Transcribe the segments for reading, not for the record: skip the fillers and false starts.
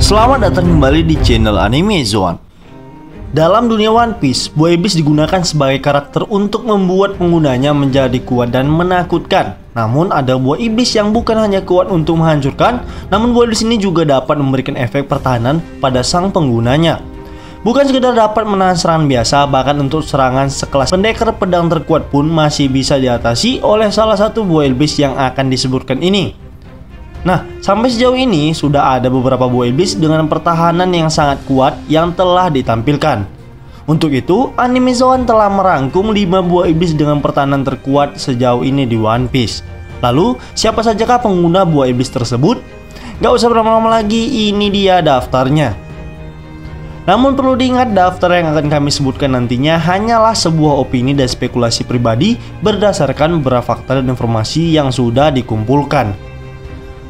Selamat datang kembali di channel Anime Zone. Dalam dunia One Piece, buah iblis digunakan sebagai karakter untuk membuat penggunanya menjadi kuat dan menakutkan. Namun ada buah iblis yang bukan hanya kuat untuk menghancurkan, namun buah iblis ini juga dapat memberikan efek pertahanan pada sang penggunanya. Bukan sekedar dapat menahan serangan biasa, bahkan untuk serangan sekelas pendekar pedang terkuat pun masih bisa diatasi oleh salah satu buah iblis yang akan disebutkan ini. Nah, sampai sejauh ini sudah ada beberapa buah iblis dengan pertahanan yang sangat kuat yang telah ditampilkan. Untuk itu, Anime Zone telah merangkum 5 buah iblis dengan pertahanan terkuat sejauh ini di One Piece. Lalu, siapa sajakah pengguna buah iblis tersebut? Gak usah berlama-lama lagi, ini dia daftarnya. Namun perlu diingat, daftar yang akan kami sebutkan nantinya hanyalah sebuah opini dan spekulasi pribadi berdasarkan beberapa fakta dan informasi yang sudah dikumpulkan.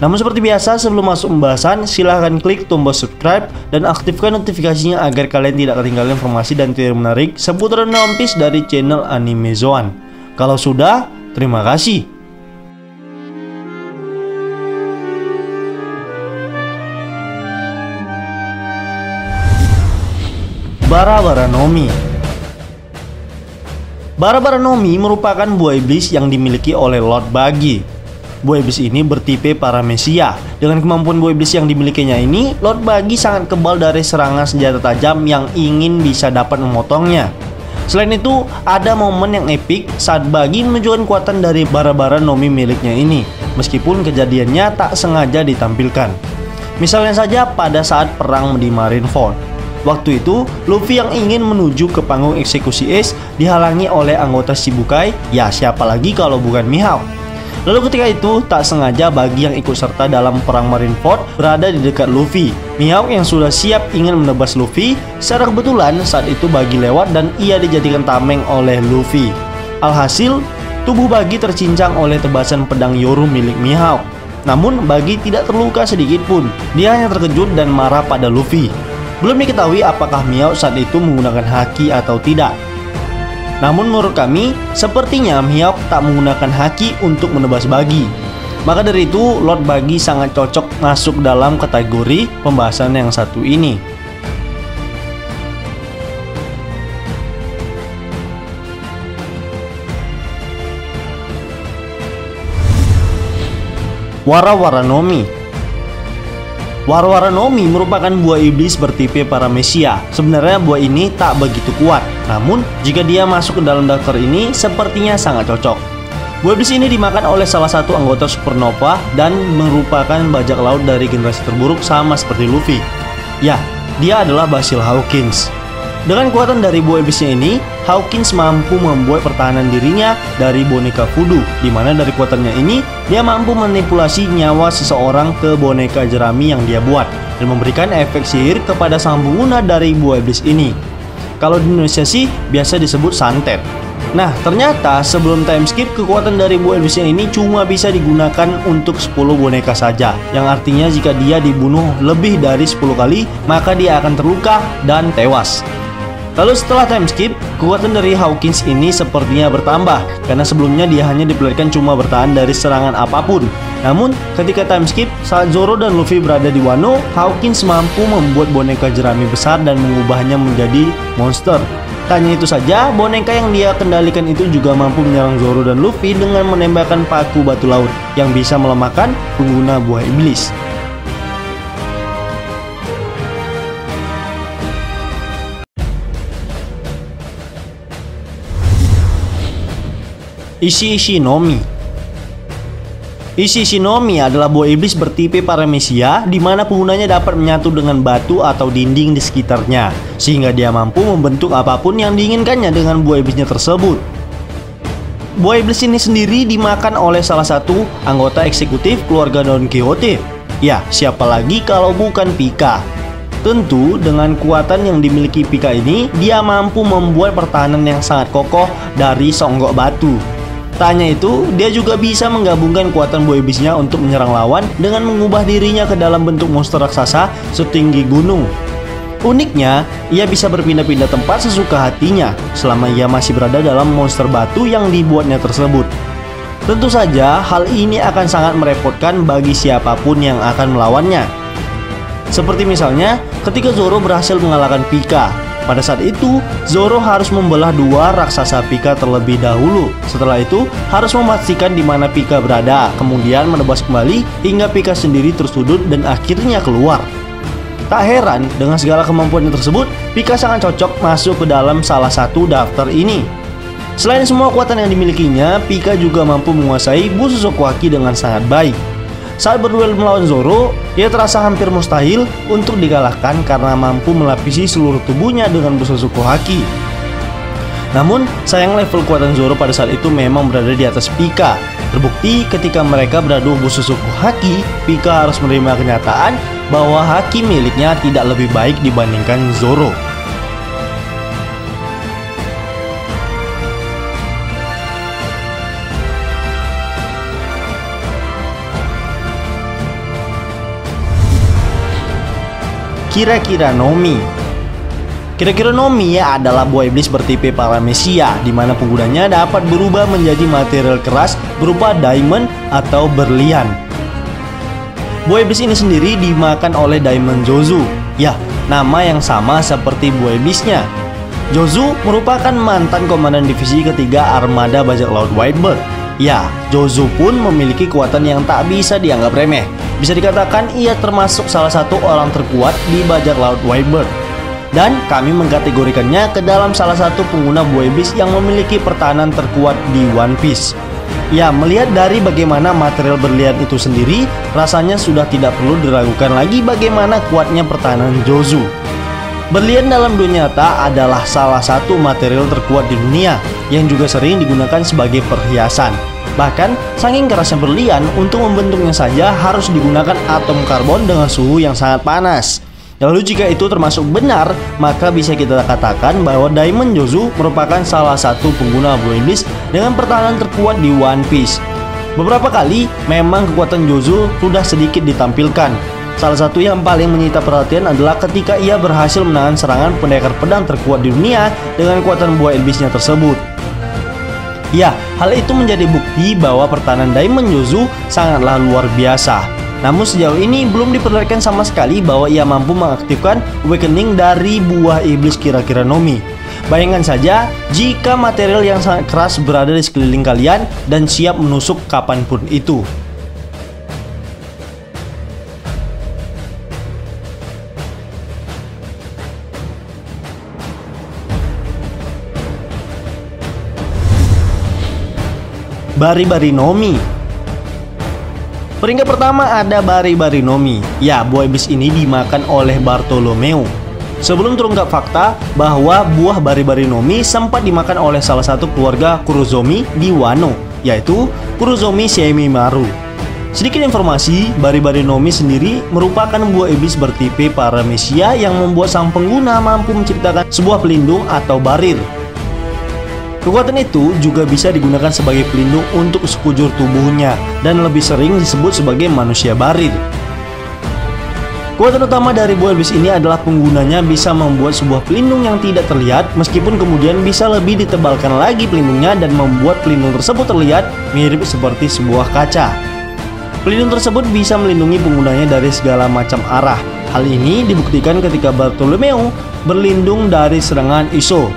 Namun seperti biasa, sebelum masuk pembahasan, silahkan klik tombol subscribe dan aktifkan notifikasinya agar kalian tidak ketinggalan informasi dan teori menarik seputar One Piece dari channel Anime Zone. Kalau sudah, terima kasih. Bara-bara Nomi. Bara-bara Nomi merupakan buah iblis yang dimiliki oleh Lord Buggy. Buah iblis ini bertipe Paramecia. Dengan kemampuan buah iblis yang dimilikinya ini, Lord Buggy sangat kebal dari serangan senjata tajam yang ingin bisa dapat memotongnya. Selain itu, ada momen yang epik saat Buggy menunjukkan kekuatan dari bara-bara Nomi miliknya ini, meskipun kejadiannya tak sengaja ditampilkan. Misalnya saja pada saat perang di Marineford. Waktu itu, Luffy yang ingin menuju ke panggung eksekusi Ace dihalangi oleh anggota Shichibukai, ya siapa lagi kalau bukan Mihawk. Lalu ketika itu, tak sengaja Buggy yang ikut serta dalam perang Marineford berada di dekat Luffy. Mihawk yang sudah siap ingin menebas Luffy, secara kebetulan saat itu Buggy lewat dan ia dijadikan tameng oleh Luffy. Alhasil, tubuh Buggy tercincang oleh tebasan pedang Yoru milik Mihawk. Namun Buggy tidak terluka sedikit pun, dia hanya terkejut dan marah pada Luffy. Belum diketahui apakah Mihawk saat itu menggunakan haki atau tidak. Namun menurut kami, sepertinya Mihawk tak menggunakan haki untuk menebas Buggy. Maka dari itu, Lord Buggy sangat cocok masuk dalam kategori pembahasan yang satu ini. Wara-wara Nomi. Wara-wara Nomi merupakan buah iblis bertipe Paramecia. Sebenarnya buah ini tak begitu kuat, namun jika dia masuk ke dalam daftar ini, sepertinya sangat cocok. Buah iblis ini dimakan oleh salah satu anggota Supernova dan merupakan bajak laut dari generasi terburuk sama seperti Luffy. Ya, dia adalah Basil Hawkins. Dengan kekuatan dari buah iblisnya ini, Hawkins mampu membuat pertahanan dirinya dari boneka voodoo, di mana dari kekuatannya ini, dia mampu manipulasi nyawa seseorang ke boneka jerami yang dia buat, dan memberikan efek sihir kepada sang pengguna dari buah iblis ini. Kalau di Indonesia sih, biasa disebut santet. Nah, ternyata sebelum time skip, kekuatan dari buah iblisnya ini cuma bisa digunakan untuk 10 boneka saja, yang artinya jika dia dibunuh lebih dari 10 kali, maka dia akan terluka dan tewas. Lalu setelah time skip, kekuatan dari Hawkins ini sepertinya bertambah, karena sebelumnya dia hanya diperlihatkan cuma bertahan dari serangan apapun. Namun, ketika time skip, saat Zoro dan Luffy berada di Wano, Hawkins mampu membuat boneka jerami besar dan mengubahnya menjadi monster. Tak hanya itu saja, boneka yang dia kendalikan itu juga mampu menyerang Zoro dan Luffy dengan menembakkan paku batu laut, yang bisa melemahkan pengguna buah iblis. Ishi-Ishi Nomi. Ishi-Ishi Nomi adalah buah iblis bertipe Paramecia, di mana penggunanya dapat menyatu dengan batu atau dinding di sekitarnya, sehingga dia mampu membentuk apapun yang diinginkannya dengan buah iblisnya tersebut. Buah iblis ini sendiri dimakan oleh salah satu anggota eksekutif keluarga Don Quixote. Ya, siapa lagi kalau bukan Pika. Tentu dengan kekuatan yang dimiliki Pika ini, dia mampu membuat pertahanan yang sangat kokoh dari seonggok batu. Tak hanya itu, dia juga bisa menggabungkan kekuatan buah iblisnya untuk menyerang lawan dengan mengubah dirinya ke dalam bentuk monster raksasa setinggi gunung. Uniknya, ia bisa berpindah-pindah tempat sesuka hatinya selama ia masih berada dalam monster batu yang dibuatnya tersebut. Tentu saja hal ini akan sangat merepotkan bagi siapapun yang akan melawannya. Seperti misalnya ketika Zoro berhasil mengalahkan Pika. Pada saat itu, Zoro harus membelah dua raksasa Pika terlebih dahulu. Setelah itu, harus memastikan di mana Pika berada, kemudian menebas kembali hingga Pika sendiri tersudut dan akhirnya keluar. Tak heran, dengan segala kemampuannya tersebut, Pika sangat cocok masuk ke dalam salah satu daftar ini. Selain semua kekuatan yang dimilikinya, Pika juga mampu menguasai Bushoku Haki dengan sangat baik. Saat berduel melawan Zoro, ia terasa hampir mustahil untuk dikalahkan karena mampu melapisi seluruh tubuhnya dengan Bushoku Haki. Namun, sayang level kekuatan Zoro pada saat itu memang berada di atas Pika. Terbukti ketika mereka beradu Bushoku Haki, Pika harus menerima kenyataan bahwa haki miliknya tidak lebih baik dibandingkan Zoro. Kira-kira Nomi. Kira-kira Nomi adalah buah iblis bertipe paramesia, di mana penggunanya dapat berubah menjadi material keras berupa diamond atau berlian. Buah iblis ini sendiri dimakan oleh Daimon Jozu. Ya, nama yang sama seperti buah iblisnya. Jozu merupakan mantan komandan divisi ketiga armada bajak laut Whitebird. Ya, Jozu pun memiliki kekuatan yang tak bisa dianggap remeh. Bisa dikatakan ia termasuk salah satu orang terkuat di bajak laut Whitebird. Dan kami mengkategorikannya ke dalam salah satu pengguna buah iblis yang memiliki pertahanan terkuat di One Piece. Ya, melihat dari bagaimana material berlian itu sendiri, rasanya sudah tidak perlu diragukan lagi bagaimana kuatnya pertahanan Jozu. Berlian dalam dunia nyata adalah salah satu material terkuat di dunia yang juga sering digunakan sebagai perhiasan. Bahkan, saking kerasnya berlian, untuk membentuknya saja harus digunakan atom karbon dengan suhu yang sangat panas. Lalu jika itu termasuk benar, maka bisa kita katakan bahwa Daimon Jozu merupakan salah satu pengguna buah iblis dengan pertahanan terkuat di One Piece. Beberapa kali, memang kekuatan Jozu sudah sedikit ditampilkan. Salah satu yang paling menyita perhatian adalah ketika ia berhasil menahan serangan pendekar pedang terkuat di dunia dengan kekuatan buah iblisnya tersebut. Ya, hal itu menjadi bukti bahwa pertahanan Daimon Jozu sangatlah luar biasa. Namun sejauh ini belum diperlihatkan sama sekali bahwa ia mampu mengaktifkan awakening dari buah iblis kira-kira Nomi. Bayangkan saja jika material yang sangat keras berada di sekeliling kalian dan siap menusuk kapanpun itu. Bari-bari Nomi. Peringkat pertama ada Bari-bari Nomi. Ya, buah iblis ini dimakan oleh Bartolomeo. Sebelum terungkap fakta bahwa buah Bari-bari Nomi sempat dimakan oleh salah satu keluarga Kurozomi di Wano, yaitu Kurozomi Seiimaru. Sedikit informasi, Bari-bari Nomi sendiri merupakan buah iblis bertipe paramesia yang membuat sang pengguna mampu menciptakan sebuah pelindung atau barir. Kekuatan itu juga bisa digunakan sebagai pelindung untuk sekujur tubuhnya dan lebih sering disebut sebagai manusia barir. Kekuatan utama dari buah iblis ini adalah penggunanya bisa membuat sebuah pelindung yang tidak terlihat, meskipun kemudian bisa lebih ditebalkan lagi pelindungnya dan membuat pelindung tersebut terlihat mirip seperti sebuah kaca. Pelindung tersebut bisa melindungi penggunanya dari segala macam arah. Hal ini dibuktikan ketika Bartolomeo berlindung dari serangan Iso.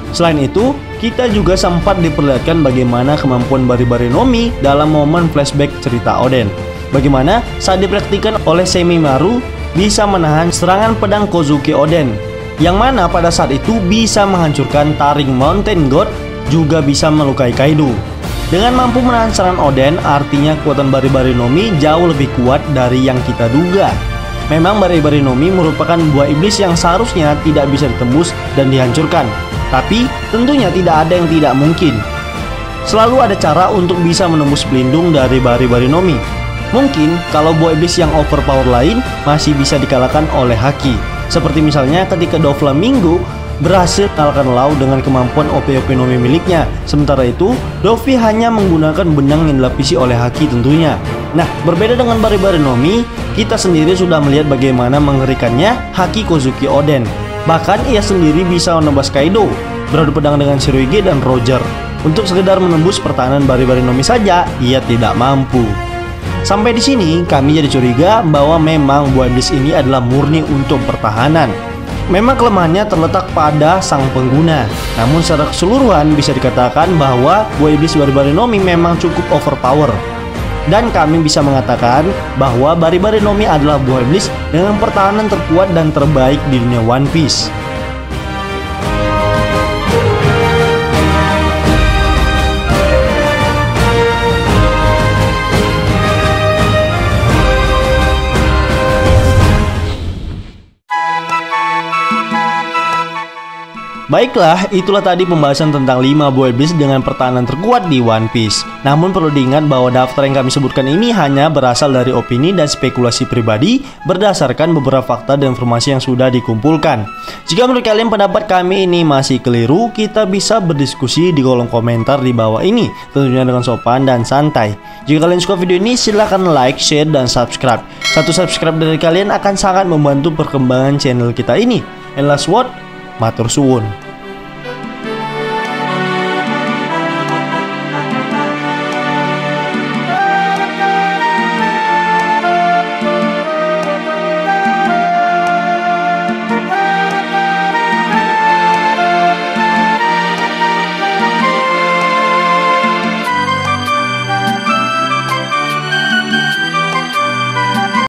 Selain itu, kita juga sempat diperlihatkan bagaimana kemampuan Bari-bari Nomi dalam momen flashback cerita Oden. Bagaimana saat dipraktikkan oleh Seiimaru bisa menahan serangan pedang Kozuki Oden, yang mana pada saat itu bisa menghancurkan taring Mountain God, juga bisa melukai Kaido. Dengan mampu menahan serangan Oden, artinya kekuatan Bari-bari Nomi jauh lebih kuat dari yang kita duga. Memang Bari-bari Nomi merupakan buah iblis yang seharusnya tidak bisa ditembus dan dihancurkan. Tapi tentunya tidak ada yang tidak mungkin. Selalu ada cara untuk bisa menembus pelindung dari Bari-bari Nomi. Mungkin kalau buah iblis yang overpower lain masih bisa dikalahkan oleh haki. Seperti misalnya ketika Doflamingo berhasil mengalahkan Law dengan kemampuan OP-OP Nomi miliknya. Sementara itu, Dovi hanya menggunakan benang yang dilapisi oleh haki tentunya. Nah, berbeda dengan Bari-bari Nomi, kita sendiri sudah melihat bagaimana mengerikannya haki Kozuki Oden. Bahkan ia sendiri bisa menembus Kaido, beradu pedang dengan Shirohige dan Roger. Untuk sekedar menembus pertahanan Bari-bari Nomi saja, ia tidak mampu. Sampai di sini kami jadi curiga bahwa memang buah iblis ini adalah murni untuk pertahanan. Memang kelemahannya terletak pada sang pengguna. Namun secara keseluruhan bisa dikatakan bahwa buah iblis Bari-Bari Nomi memang cukup overpower. Dan kami bisa mengatakan bahwa Bari-Bari Nomi adalah buah iblis dengan pertahanan terkuat dan terbaik di dunia One Piece. Baiklah, itulah tadi pembahasan tentang 5 buah iblis dengan pertahanan terkuat di One Piece. Namun perlu diingat bahwa daftar yang kami sebutkan ini hanya berasal dari opini dan spekulasi pribadi berdasarkan beberapa fakta dan informasi yang sudah dikumpulkan. Jika menurut kalian pendapat kami ini masih keliru, kita bisa berdiskusi di kolom komentar di bawah ini, tentunya dengan sopan dan santai. Jika kalian suka video ini, silahkan like, share, dan subscribe. Satu subscribe dari kalian akan sangat membantu perkembangan channel kita ini. And last word, matur suwun.